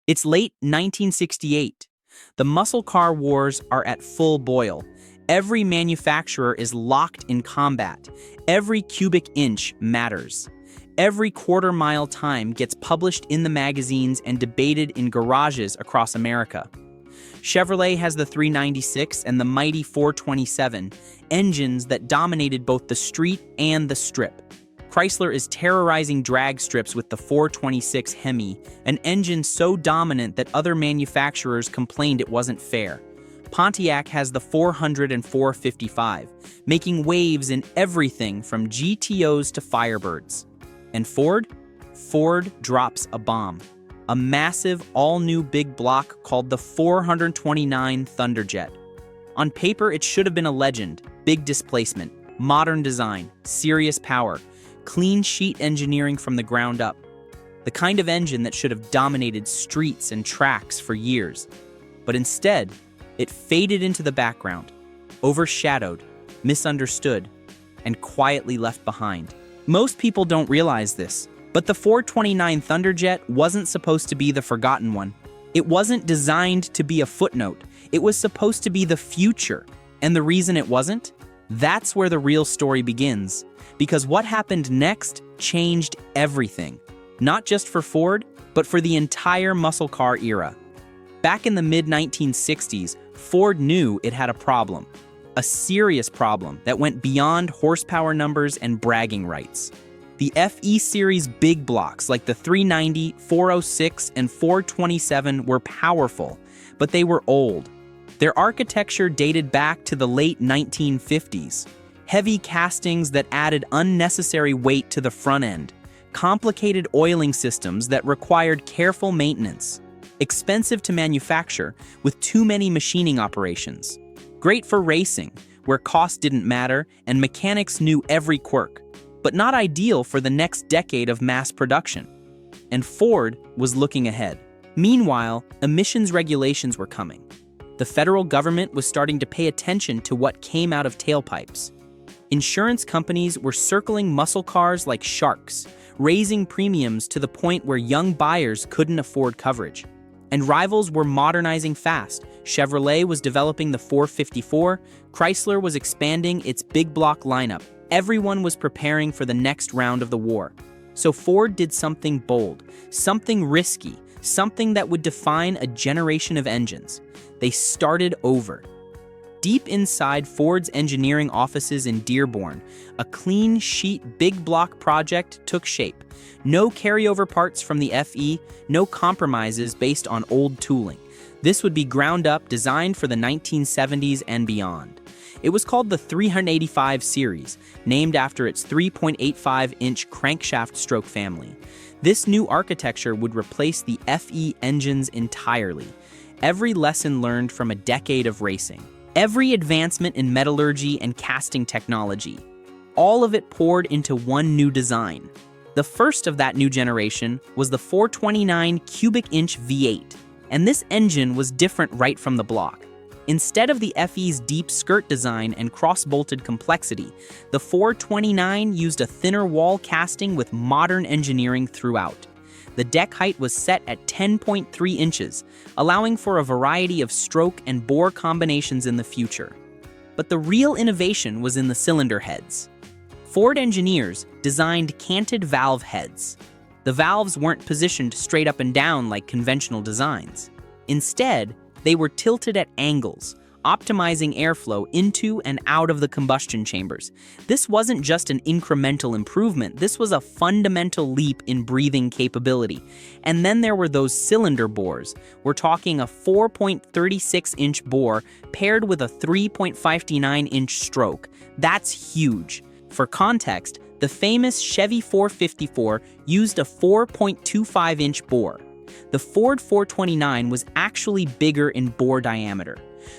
It's late 1968. The muscle car wars are at full boil. Every manufacturer is locked in combat. Every cubic inch matters. Every quarter-mile time gets published in the magazines and debated in garages across America. Chevrolet has the 396 and the mighty 427, engines that dominated both the street and the strip. Chrysler is terrorizing drag strips with the 426 Hemi, an engine so dominant that other manufacturers complained it wasn't fair. Pontiac has the 400 and 455, making waves in everything from GTOs to Firebirds. And Ford? Ford drops a bomb. A massive, all-new big block called the 429 ThunderJet. On paper, it should have been a legend. Big displacement, modern design, serious power, clean sheet engineering from the ground up. The kind of engine that should have dominated streets and tracks for years. But instead, it faded into the background, overshadowed, misunderstood, and quietly left behind. Most people don't realize this, but the 429 ThunderJet wasn't supposed to be the forgotten one. It wasn't designed to be a footnote. It was supposed to be the future. And the reason it wasn't? That's where the real story begins. Because what happened next changed everything. Not just for Ford, but for the entire muscle car era. Back in the mid-1960s, Ford knew it had a problem. A serious problem that went beyond horsepower numbers and bragging rights. The FE series big blocks like the 390, 406, and 427 were powerful, but they were old. Their architecture dated back to the late 1950s. Heavy castings that added unnecessary weight to the front end. Complicated oiling systems that required careful maintenance. Expensive to manufacture with too many machining operations. Great for racing, where cost didn't matter and mechanics knew every quirk, but not ideal for the next decade of mass production. And Ford was looking ahead. Meanwhile, emissions regulations were coming. The federal government was starting to pay attention to what came out of tailpipes. Insurance companies were circling muscle cars like sharks, raising premiums to the point where young buyers couldn't afford coverage. And rivals were modernizing fast. Chevrolet was developing the 454, Chrysler was expanding its big block lineup. Everyone was preparing for the next round of the war. So Ford did something bold, something risky, something that would define a generation of engines. They started over. Deep inside Ford's engineering offices in Dearborn, a clean sheet big block project took shape. No carryover parts from the FE, no compromises based on old tooling. This would be ground up, designed for the 1970s and beyond. It was called the 385 series, named after its 3.85-inch crankshaft stroke family. This new architecture would replace the FE engines entirely. Every lesson learned from a decade of racing. Every advancement in metallurgy and casting technology. All of it poured into one new design. The first of that new generation was the 429 cubic inch V8, and this engine was different right from the block. Instead of the FE's deep skirt design and cross-bolted complexity, the 429 used a thinner wall casting with modern engineering throughout. The deck height was set at 10.3 inches, allowing for a variety of stroke and bore combinations in the future. But the real innovation was in the cylinder heads. Ford engineers designed canted valve heads. The valves weren't positioned straight up and down like conventional designs. Instead, they were tilted at angles, optimizing airflow into and out of the combustion chambers. This wasn't just an incremental improvement, this was a fundamental leap in breathing capability. And then there were those cylinder bores. We're talking a 4.36-inch bore paired with a 3.59-inch stroke. That's huge. For context, the famous Chevy 454 used a 4.25-inch bore. The Ford 429 was actually bigger in bore diameter.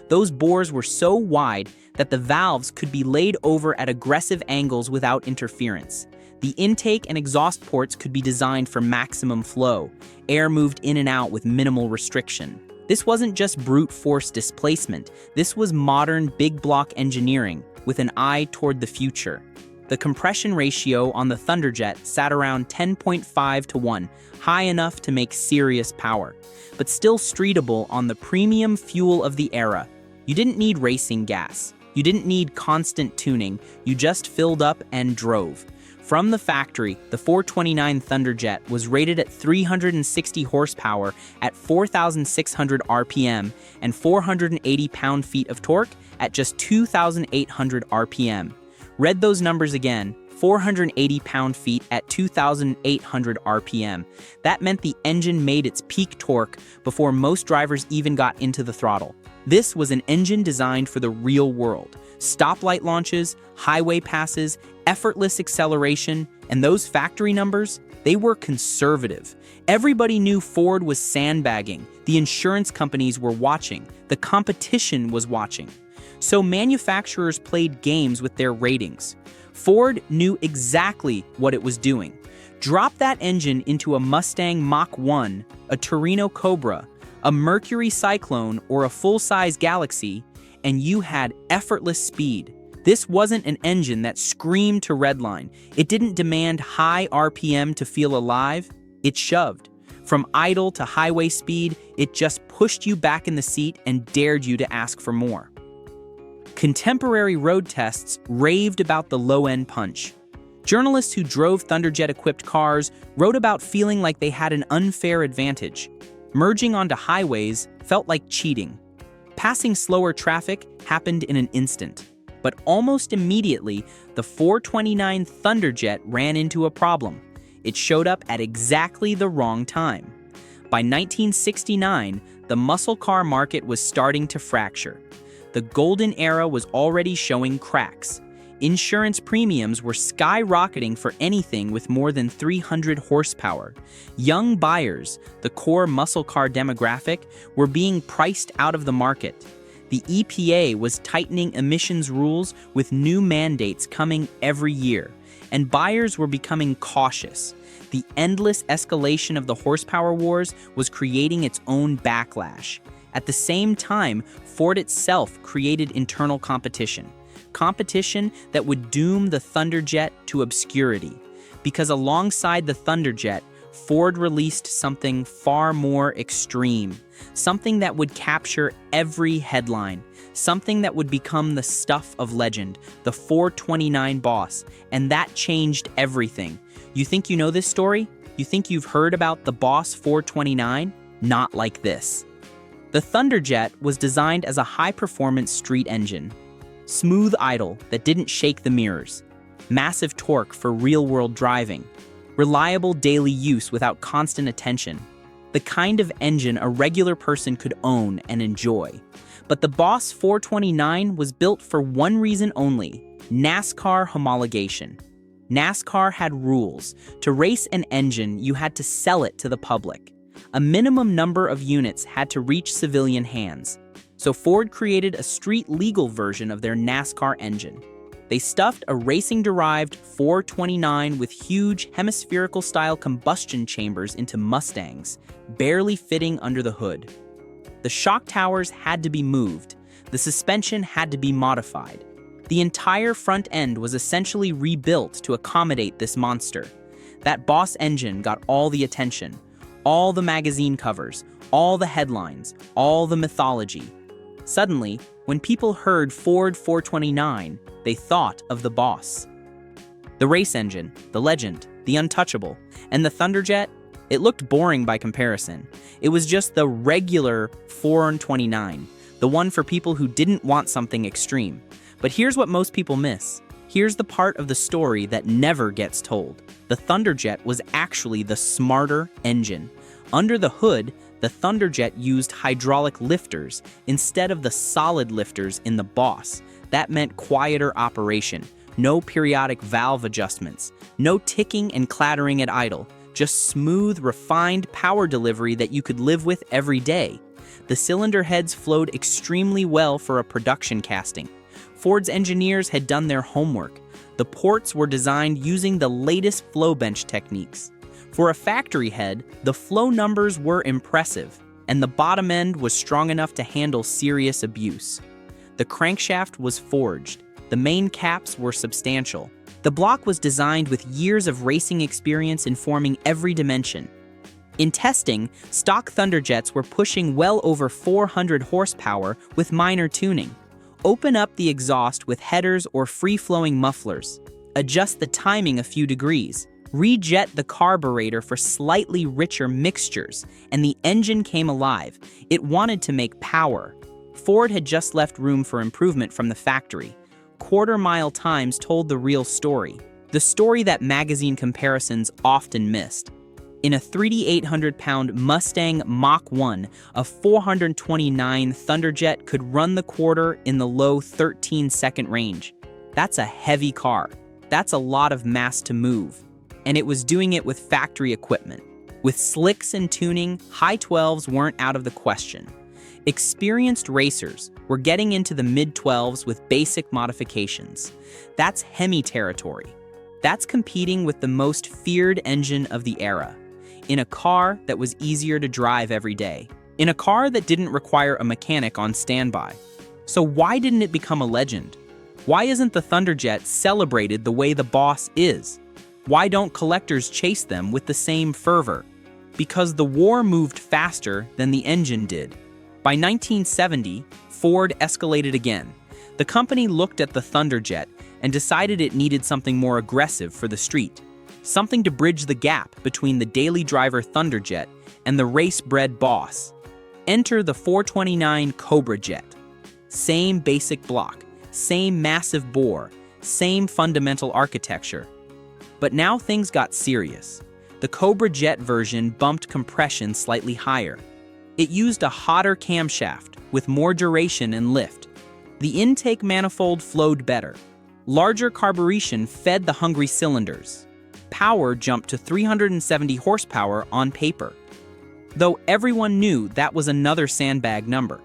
Those bores were so wide that the valves could be laid over at aggressive angles without interference. The intake and exhaust ports could be designed for maximum flow. Air moved in and out with minimal restriction. This wasn't just brute force displacement. This was modern big block engineering with an eye toward the future. The compression ratio on the ThunderJet sat around 10.5 to 1, high enough to make serious power, but still streetable on the premium fuel of the era. You didn't need racing gas. You didn't need constant tuning. You just filled up and drove. From the factory, the 429 ThunderJet was rated at 360 horsepower at 4,600 RPM and 480 pound-feet of torque at just 2,800 RPM. Read those numbers again, 480 pound-feet at 2,800 RPM. That meant the engine made its peak torque before most drivers even got into the throttle. This was an engine designed for the real world. Stoplight launches, highway passes, effortless acceleration, and those factory numbers, they were conservative. Everybody knew Ford was sandbagging. The insurance companies were watching. The competition was watching. So manufacturers played games with their ratings. Ford knew exactly what it was doing. Drop that engine into a Mustang Mach 1, a Torino Cobra, a Mercury Cyclone, or a full-size Galaxy, and you had effortless speed. This wasn't an engine that screamed to redline. It didn't demand high RPM to feel alive. It shoved. From idle to highway speed, it just pushed you back in the seat and dared you to ask for more. Contemporary road tests raved about the low-end punch. Journalists who drove ThunderJet-equipped cars wrote about feeling like they had an unfair advantage. Merging onto highways felt like cheating. Passing slower traffic happened in an instant. But almost immediately, the 429 ThunderJet ran into a problem. It showed up at exactly the wrong time. By 1969, the muscle car market was starting to fracture. The golden era was already showing cracks. Insurance premiums were skyrocketing for anything with more than 300 horsepower. Young buyers, the core muscle car demographic, were being priced out of the market. The EPA was tightening emissions rules with new mandates coming every year, and buyers were becoming cautious. The endless escalation of the horsepower wars was creating its own backlash. At the same time, Ford itself created internal competition. Competition that would doom the ThunderJet to obscurity. Because alongside the ThunderJet, Ford released something far more extreme. Something that would capture every headline. Something that would become the stuff of legend, the 429 Boss. And that changed everything. You think you know this story? You think you've heard about the Boss 429? Not like this. The ThunderJet was designed as a high-performance street engine. Smooth idle that didn't shake the mirrors. Massive torque for real-world driving. Reliable daily use without constant attention. The kind of engine a regular person could own and enjoy. But the Boss 429 was built for one reason only: NASCAR homologation. NASCAR had rules. To race an engine, you had to sell it to the public. A minimum number of units had to reach civilian hands. So Ford created a street-legal version of their NASCAR engine. They stuffed a racing-derived 429 with huge hemispherical-style combustion chambers into Mustangs, barely fitting under the hood. The shock towers had to be moved. The suspension had to be modified. The entire front end was essentially rebuilt to accommodate this monster. That Boss engine got all the attention, all the magazine covers, all the headlines, all the mythology. Suddenly, when people heard Ford 429, they thought of the Boss. The race engine, the legend, the untouchable, and the ThunderJet, it looked boring by comparison. It was just the regular 429, the one for people who didn't want something extreme. But here's what most people miss. Here's the part of the story that never gets told. The ThunderJet was actually the smarter engine. Under the hood, the ThunderJet used hydraulic lifters instead of the solid lifters in the Boss. That meant quieter operation, no periodic valve adjustments, no ticking and clattering at idle, just smooth, refined power delivery that you could live with every day. The cylinder heads flowed extremely well for a production casting. Ford's engineers had done their homework. The ports were designed using the latest flow bench techniques. For a factory head, the flow numbers were impressive, and the bottom end was strong enough to handle serious abuse. The crankshaft was forged. The main caps were substantial. The block was designed with years of racing experience informing every dimension. In testing, stock ThunderJets were pushing well over 400 horsepower with minor tuning. Open up the exhaust with headers or free-flowing mufflers. Adjust the timing a few degrees. Rejet the carburetor for slightly richer mixtures, and the engine came alive. It wanted to make power. Ford had just left room for improvement from the factory. Quarter-mile times told the real story, the story that magazine comparisons often missed. In a 3,800-pound Mustang Mach 1, a 429 ThunderJet could run the quarter in the low 13-second range. That's a heavy car. That's a lot of mass to move. And it was doing it with factory equipment. With slicks and tuning, high 12s weren't out of the question. Experienced racers were getting into the mid-12s with basic modifications. That's Hemi territory. That's competing with the most feared engine of the era. In a car that was easier to drive every day. In a car that didn't require a mechanic on standby. So why didn't it become a legend? Why isn't the ThunderJet celebrated the way the boss is? Why don't collectors chase them with the same fervor? Because the war moved faster than the engine did. By 1970, Ford escalated again. The company looked at the ThunderJet and decided it needed something more aggressive for the street. Something to bridge the gap between the daily driver ThunderJet and the race-bred boss. Enter the 429 Cobra Jet. Same basic block, same massive bore, same fundamental architecture. But now things got serious. The Cobra Jet version bumped compression slightly higher. It used a hotter camshaft with more duration and lift. The intake manifold flowed better. Larger carburation fed the hungry cylinders. Power jumped to 370 horsepower on paper. Though everyone knew that was another sandbag number.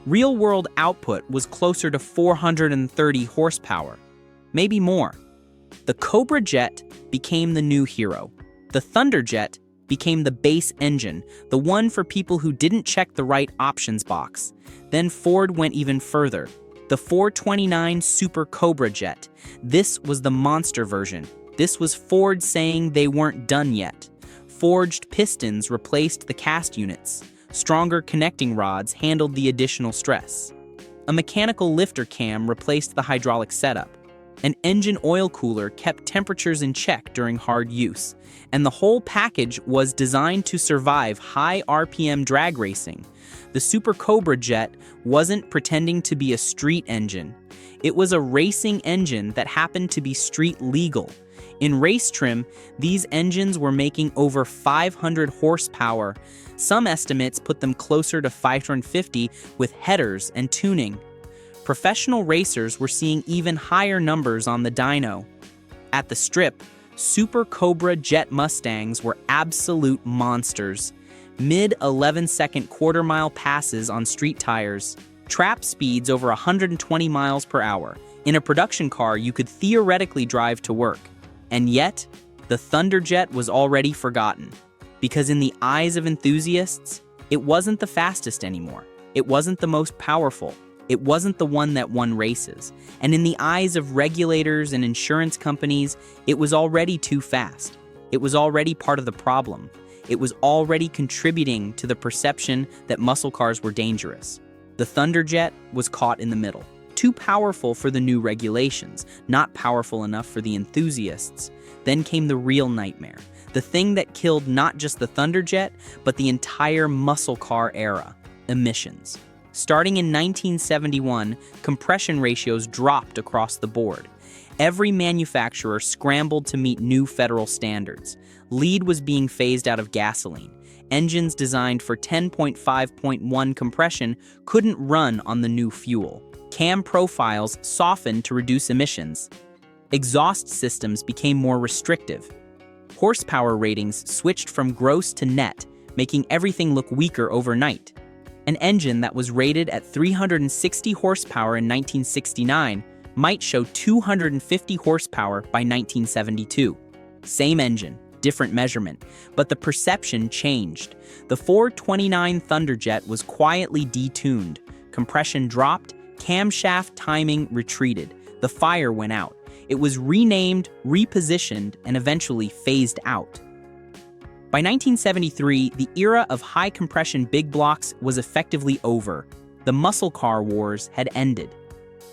Real-world output was closer to 430 horsepower, maybe more. The Cobra Jet became the new hero. The ThunderJet became the base engine, the one for people who didn't check the right options box. Then Ford went even further. The 429 Super Cobra Jet. This was the monster version. This was Ford saying they weren't done yet. Forged pistons replaced the cast units. Stronger connecting rods handled the additional stress. A mechanical lifter cam replaced the hydraulic setup. An engine oil cooler kept temperatures in check during hard use. And the whole package was designed to survive high RPM drag racing. The Super Cobra Jet wasn't pretending to be a street engine. It was a racing engine that happened to be street legal. In race trim, these engines were making over 500 horsepower. Some estimates put them closer to 550 with headers and tuning. Professional racers were seeing even higher numbers on the dyno. At the strip, Super Cobra Jet Mustangs were absolute monsters. Mid-11-second quarter-mile passes on street tires. Trap speeds over 120 miles per hour. In a production car, you could theoretically drive to work. And yet, the ThunderJet was already forgotten. Because in the eyes of enthusiasts, it wasn't the fastest anymore. It wasn't the most powerful. It wasn't the one that won races. And in the eyes of regulators and insurance companies, it was already too fast. It was already part of the problem. It was already contributing to the perception that muscle cars were dangerous. The ThunderJet was caught in the middle. Too powerful for the new regulations, not powerful enough for the enthusiasts. Then came the real nightmare. The thing that killed not just the ThunderJet, but the entire muscle car era: emissions. Starting in 1971, compression ratios dropped across the board. Every manufacturer scrambled to meet new federal standards. Lead was being phased out of gasoline. Engines designed for 10.5.1 compression couldn't run on the new fuel. Cam profiles softened to reduce emissions. Exhaust systems became more restrictive. Horsepower ratings switched from gross to net, making everything look weaker overnight. An engine that was rated at 360 horsepower in 1969 might show 250 horsepower by 1972. Same engine, different measurement, but the perception changed. The 429 ThunderJet was quietly detuned. Compression dropped, camshaft timing retreated. The fire went out. It was renamed, repositioned, and eventually phased out. By 1973, the era of high-compression big blocks was effectively over. The muscle car wars had ended.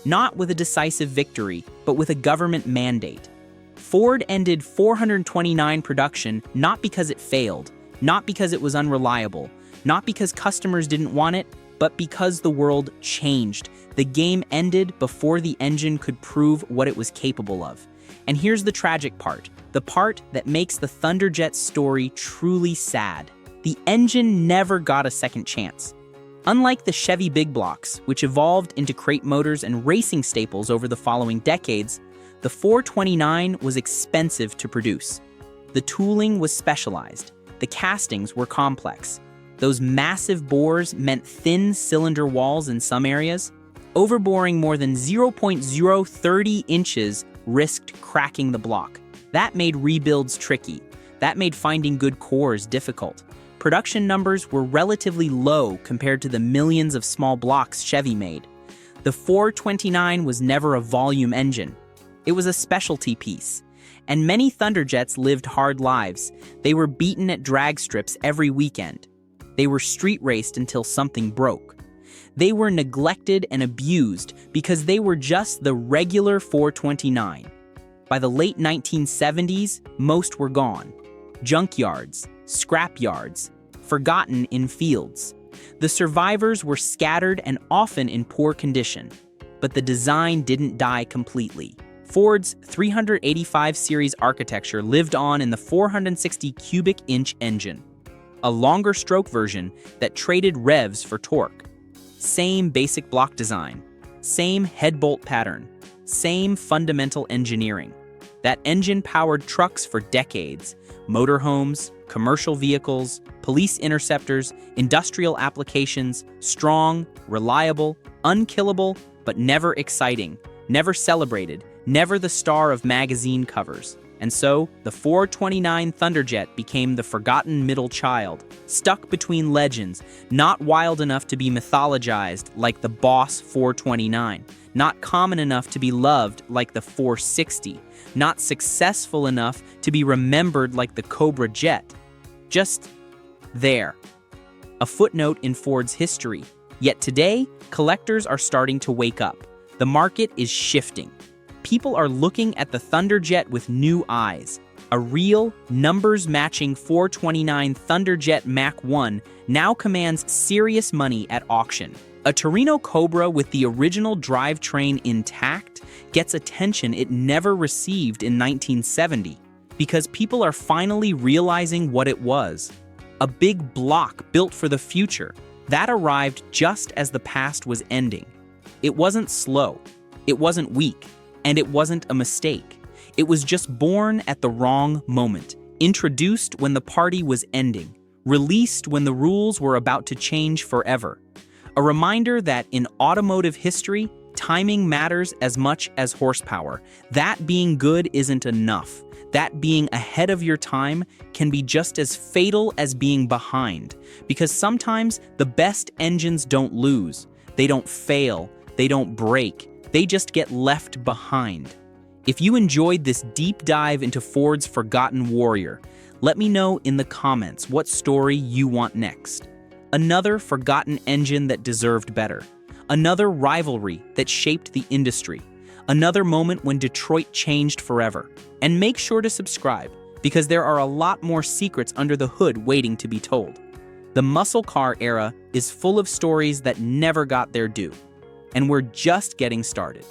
Not with a decisive victory, but with a government mandate. Ford ended 429 production not because it failed, not because it was unreliable, not because customers didn't want it, but because the world changed. The game ended before the engine could prove what it was capable of. And here's the tragic part, the part that makes the ThunderJet story truly sad. The engine never got a second chance. Unlike the Chevy big blocks, which evolved into crate motors and racing staples over the following decades, the 429 was expensive to produce. The tooling was specialized. The castings were complex. Those massive bores meant thin cylinder walls in some areas. Overboring more than 0.030 inches risked cracking the block. That made rebuilds tricky. That made finding good cores difficult. Production numbers were relatively low compared to the millions of small blocks Chevy made. The 429 was never a volume engine. It was a specialty piece. And many ThunderJets lived hard lives. They were beaten at drag strips every weekend. They were street raced until something broke. They were neglected and abused because they were just the regular 429. By the late 1970s, most were gone. Junkyards, scrapyards, forgotten in fields. The survivors were scattered and often in poor condition. But the design didn't die completely. Ford's 385 series architecture lived on in the 460 cubic inch engine, a longer stroke version that traded revs for torque. Same basic block design, same head bolt pattern, same fundamental engineering. That engine powered trucks for decades, motorhomes, commercial vehicles, police interceptors, industrial applications, strong, reliable, unkillable, but never exciting, never celebrated, never the star of magazine covers. And so, the 429 ThunderJet became the forgotten middle child, stuck between legends, not wild enough to be mythologized like the Boss 429, not common enough to be loved like the 460, not successful enough to be remembered like the Cobra Jet. Just there. A footnote in Ford's history. Yet today, collectors are starting to wake up. The market is shifting. People are looking at the ThunderJet with new eyes. A real, numbers-matching 429 ThunderJet Mach 1 now commands serious money at auction. A Torino Cobra with the original drivetrain intact gets attention it never received in 1970 because people are finally realizing what it was. A big block built for the future. That arrived just as the past was ending. It wasn't slow. It wasn't weak. And it wasn't a mistake. It was just born at the wrong moment, introduced when the party was ending, released when the rules were about to change forever. A reminder that in automotive history, timing matters as much as horsepower. That being good isn't enough. That being ahead of your time can be just as fatal as being behind, because sometimes the best engines don't lose, they don't fail, they don't break. They just get left behind. If you enjoyed this deep dive into Ford's forgotten warrior, let me know in the comments what story you want next. Another forgotten engine that deserved better. Another rivalry that shaped the industry. Another moment when Detroit changed forever. And make sure to subscribe, because there are a lot more secrets under the hood waiting to be told. The muscle car era is full of stories that never got their due. And we're just getting started.